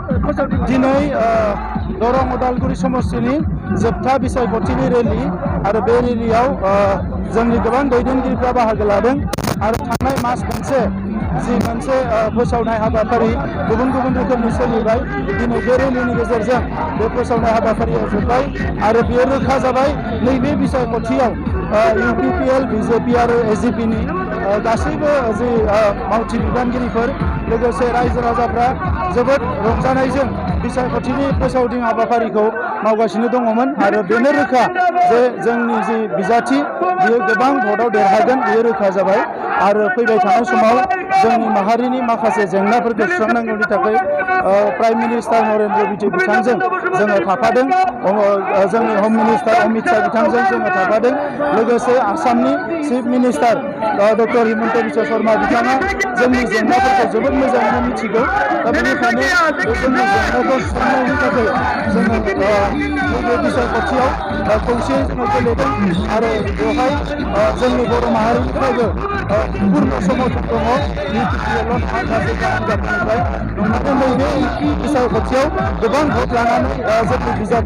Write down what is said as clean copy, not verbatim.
दिनै दरं उदालगुरि समस्तिनि जोबथा बिसायख'थिनि रेलि आरो बे रेलियाव जोंनि गोबां दैदेनगिरिफ्रा बाहागो लादों आरो थांनाय मास मोनसे फोसावनाय हाबाफारि गुबुन गुबुन रोखोमनि सोलिबाय दिनै बे रेलिनि गेजेरजों बे फोसावनाय हाबाफारिया जोब्बाय आरो बेयो रोखा जाबाय नैबे बिसायख'थियाव UPPL BJP आरो AGPनि गासैबो जि मावथि बिबानगिरिफोर लोगोसे रायजो राजाफ्रा जोबोद रंजानायजों बिसायख'थिनि फोसावदिं हाबाफारिखौ मावगासिनो दङमोन आरो बेनो रोखा जे जोंनि जि बिजाथि बियो गोबां भटआव देरहागोन बियो रोखा जाबाय आरो फैबाय थानाय समाव जोंनि माहारिनि माखासे जेंनाफोरखौ सुस्रांनांगौनि थाखाय प्राइम मिनिस्टार नरेन्द्र बिटि बिथांजों जोङो थाफादों जोंनि हम मिनिस्टार अमित शाह बिथांजों जोङो थाफादों लोगोसे आसामनि chief minister doctor Himanta Biswa Sharma बिथाङा जोंनि जेंनाफोरखौ जोबोद मोजाङैनो मिथिगौ दा बेनिखायनो जोंनि जेंनाखौ सुस्रांनायनि थाखाय जोङो नैबे बिसायख'थियाव खौसेयै जोङो गेलेदों आरो बेवहाय जोंनि बर' माहारिनिफ्रायबो पूर्ण समर्थन दङ UPPL गासैबो हान्जाफोरनिफ्राय नंमारगौ नैबे बिसायख'थियाव गोबां भट लानानै जोंनि बिजाथि